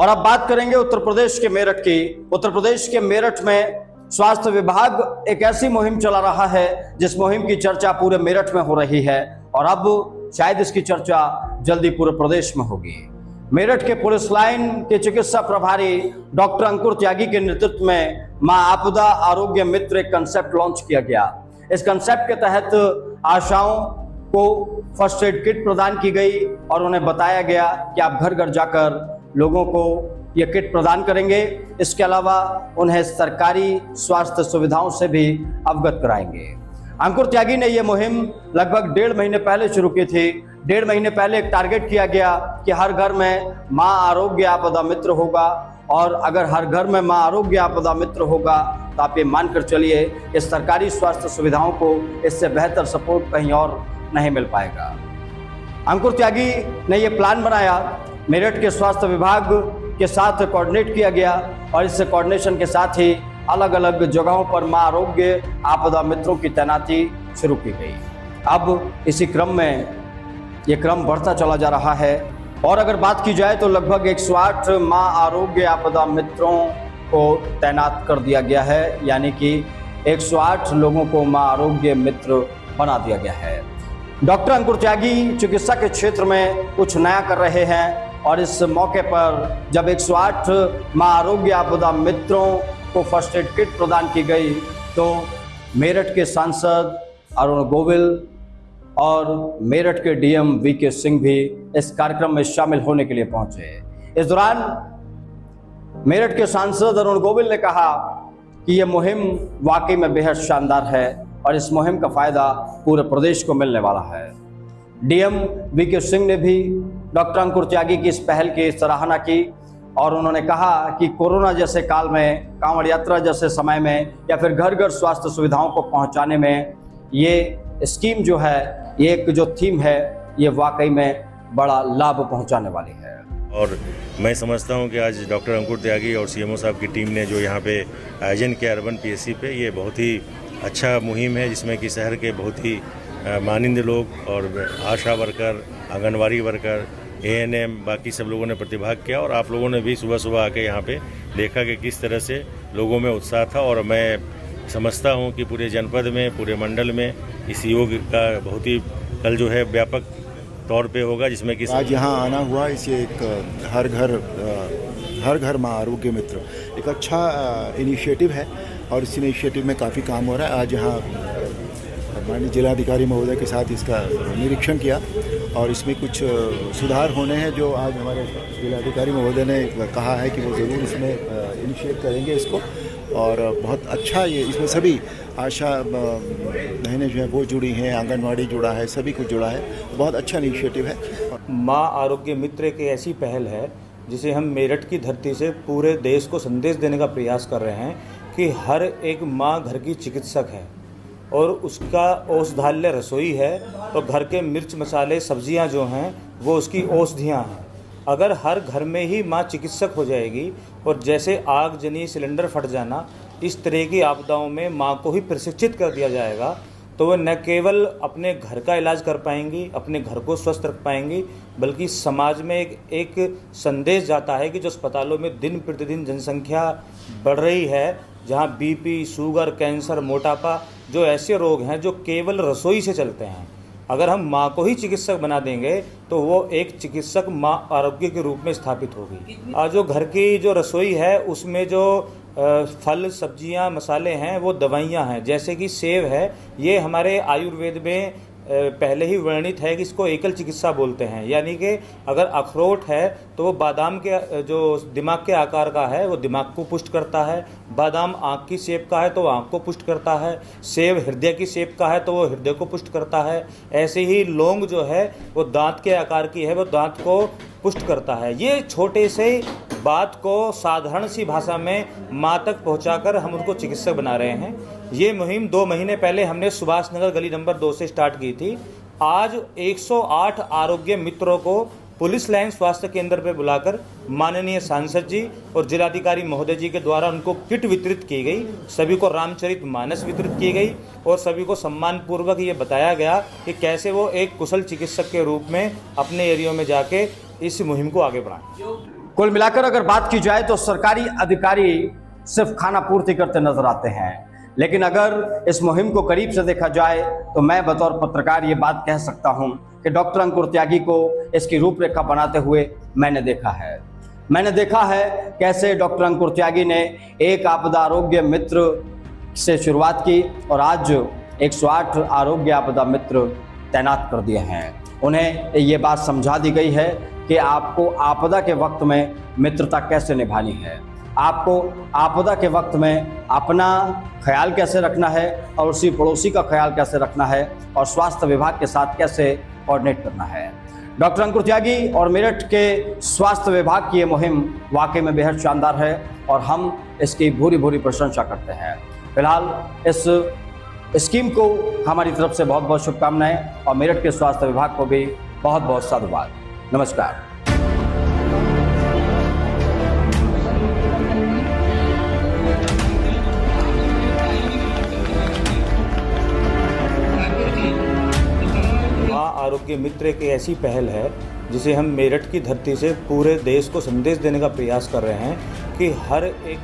और अब बात करेंगे उत्तर प्रदेश के मेरठ की। उत्तर प्रदेश के मेरठ में स्वास्थ्य विभाग एक ऐसी मुहिम चला रहा है जिस मुहिम की चर्चा पूरे मेरठ में हो रही है और अब शायद इसकी चर्चा जल्दी पूरे प्रदेश में होगी। मेरठ के पुलिस लाइन के चिकित्सा प्रभारी डॉक्टर अंकुर त्यागी के नेतृत्व में मां आपदा आरोग्य मित्र एक कंसेप्ट लॉन्च किया गया। इस कंसेप्ट के तहत आशाओं को फर्स्ट एड किट प्रदान की गई और उन्हें बताया गया कि आप घर घर जाकर लोगों को ये किट प्रदान करेंगे। इसके अलावा उन्हें सरकारी स्वास्थ्य सुविधाओं से भी अवगत कराएंगे। अंकुर त्यागी ने यह मुहिम लगभग 1.5 महीने पहले शुरू की थी। 1.5 महीने पहले एक टारगेट किया गया कि हर घर में मां आरोग्य आपदा मित्र होगा और अगर हर घर में मां आरोग्य आपदा मित्र होगा तो आप ये मानकर चलिए इस सरकारी स्वास्थ्य सुविधाओं को इससे बेहतर सपोर्ट कहीं और नहीं मिल पाएगा। अंकुर त्यागी ने ये प्लान बनाया, मेरठ के स्वास्थ्य विभाग के साथ कोऑर्डिनेट किया गया और इस कोऑर्डिनेशन के साथ ही अलग अलग जगहों पर मां आरोग्य आपदा मित्रों की तैनाती शुरू की गई। अब इसी क्रम में ये क्रम बढ़ता चला जा रहा है और अगर बात की जाए तो लगभग 108 मां आरोग्य आपदा मित्रों को तैनात कर दिया गया है, यानी कि 108 लोगों को मां आरोग्य मित्र बना दिया गया है। डॉक्टर अंकुर त्यागी चिकित्सा के क्षेत्र में कुछ नया कर रहे हैं और इस मौके पर जब 108 मां आरोग्य आपदा मित्रों को फर्स्ट एड किट प्रदान की गई तो मेरठ के सांसद अरुण गोविल और मेरठ के डीएम वीके सिंह भी इस कार्यक्रम में शामिल होने के लिए पहुंचे। इस दौरान मेरठ के सांसद अरुण गोविल ने कहा कि यह मुहिम वाकई में बेहद शानदार है और इस मुहिम का फायदा पूरे प्रदेश को मिलने वाला है। डीएम वीके सिंह ने भी डॉक्टर अंकुर त्यागी की इस पहल की सराहना की और उन्होंने कहा कि कोरोना जैसे काल में, कांवड़ यात्रा जैसे समय में या फिर घर घर स्वास्थ्य सुविधाओं को पहुंचाने में ये स्कीम जो है, ये एक जो थीम है, ये वाकई में बड़ा लाभ पहुंचाने वाली है। और मैं समझता हूं कि आज डॉक्टर अंकुर त्यागी और सीएमओ साहब की टीम ने जो यहाँ पे आयोजन किया अर्बन पीएससी पे, ये बहुत ही अच्छा मुहिम है जिसमें कि शहर के बहुत ही मानिंदे लोग और आशा वर्कर, आंगनवाड़ी वर्कर, एएनएम, बाकी सब लोगों ने प्रतिभाग किया और आप लोगों ने भी सुबह सुबह आके यहाँ पे देखा कि किस तरह से लोगों में उत्साह था। और मैं समझता हूँ कि पूरे जनपद में, पूरे मंडल में इस योग का बहुत ही कल जो है व्यापक तौर पे होगा, जिसमें कि आज यहाँ आना हुआ। इसे एक हर घर मां आरोग्य मित्र एक अच्छा इनिशिएटिव है और इस इनिशिएटिव में काफ़ी काम हो रहा है। आज यहाँ माननीय जिलाधिकारी महोदय के साथ इसका निरीक्षण किया और इसमें कुछ सुधार होने हैं जो आज हमारे जिलाधिकारी महोदय ने कहा है कि वो ज़रूर इसमें इनिशिएट करेंगे इसको। और बहुत अच्छा ये इसमें सभी आशा बहनें जो हैं वो जुड़ी हैं, आंगनवाड़ी जुड़ा है, सभी कुछ जुड़ा है। बहुत अच्छा इनिशिएटिव है। माँ आरोग्य मित्र एक ऐसी पहल है जिसे हम मेरठ की धरती से पूरे देश को संदेश देने का प्रयास कर रहे हैं कि हर एक माँ घर की चिकित्सक है और उसका औषधालय रसोई है और घर के मिर्च मसाले सब्जियां जो हैं वो उसकी औषधियां हैं। अगर हर घर में ही माँ चिकित्सक हो जाएगी और जैसे आगजनी सिलेंडर फट जाना, इस तरह की आपदाओं में माँ को ही प्रशिक्षित कर दिया जाएगा तो वह न केवल अपने घर का इलाज कर पाएंगी, अपने घर को स्वस्थ रख पाएंगी, बल्कि समाज में एक संदेश जाता है कि जो अस्पतालों में दिन प्रतिदिन जनसंख्या बढ़ रही है, जहाँ बीपी, शुगर, कैंसर, मोटापा जो ऐसे रोग हैं जो केवल रसोई से चलते हैं, अगर हम माँ को ही चिकित्सक बना देंगे तो वो एक चिकित्सक माँ आरोग्य के रूप में स्थापित होगी। आज जो घर की जो रसोई है उसमें जो फल, सब्जियां, मसाले हैं वो दवाइयां हैं। जैसे कि सेब है, ये हमारे आयुर्वेद में पहले ही वर्णित है कि इसको एकल चिकित्सा बोलते हैं, यानी कि अगर अखरोट है तो वो बादाम के जो दिमाग के आकार का है वो दिमाग को पुष्ट करता है, बादाम आँख की शेप का है तो आँख को पुष्ट करता है, सेब हृदय की शेप का है तो वो हृदय को पुष्ट करता है। ऐसे ही लौंग जो है वो दांत के आकार की है, वो दांत को पुष्ट करता है। ये छोटे से बात को साधारण सी भाषा में माँ तक पहुँचाकर हम उनको चिकित्सक बना रहे हैं। ये मुहिम 2 महीने पहले हमने सुभाष नगर गली नंबर 2 से स्टार्ट की थी। आज 108 आरोग्य मित्रों को पुलिस लाइन स्वास्थ्य केंद्र पर बुलाकर माननीय सांसद जी और जिलाधिकारी महोदय जी के द्वारा उनको किट वितरित की गई, सभी को रामचरितमानस वितरित की गई और सभी को सम्मानपूर्वक ये बताया गया कि कैसे वो एक कुशल चिकित्सक के रूप में अपने एरिया में जाके इस मुहिम को आगे बढ़ाएं। कुल मिलाकर अगर बात की जाए तो सरकारी अधिकारी सिर्फ खाना पूर्ति करते नजर आते हैं, लेकिन अगर इस मुहिम को करीब से देखा जाए तो मैं बतौर पत्रकार ये बात कह सकता हूं कि डॉक्टर अंकुर त्यागी को इसकी रूपरेखा बनाते हुए मैंने देखा है कैसे डॉक्टर अंकुर त्यागी ने एक आपदा आरोग्य मित्र से शुरुआत की और आज 108 आरोग्य आपदा मित्र तैनात कर दिए हैं। उन्हें ये बात समझा दी गई है कि आपको आपदा के वक्त में मित्रता कैसे निभानी है, आपको आपदा के वक्त में अपना ख्याल कैसे रखना है और उसी पड़ोसी का ख्याल कैसे रखना है और स्वास्थ्य विभाग के साथ कैसे कोऑर्डिनेट करना है। डॉक्टर अंकुर त्यागी और मेरठ के स्वास्थ्य विभाग की ये मुहिम वाकई में बेहद शानदार है और हम इसकी भूरी भूरी प्रशंसा करते हैं। फिलहाल इस स्कीम को हमारी तरफ से बहुत बहुत शुभकामनाएं और मेरठ के स्वास्थ्य विभाग को भी बहुत बहुत साधुवाद। नमस्कार। आरोग्य मित्र एक ऐसी पहल है जिसे हम मेरठ की धरती से पूरे देश को संदेश देने का प्रयास कर रहे हैं कि हर एक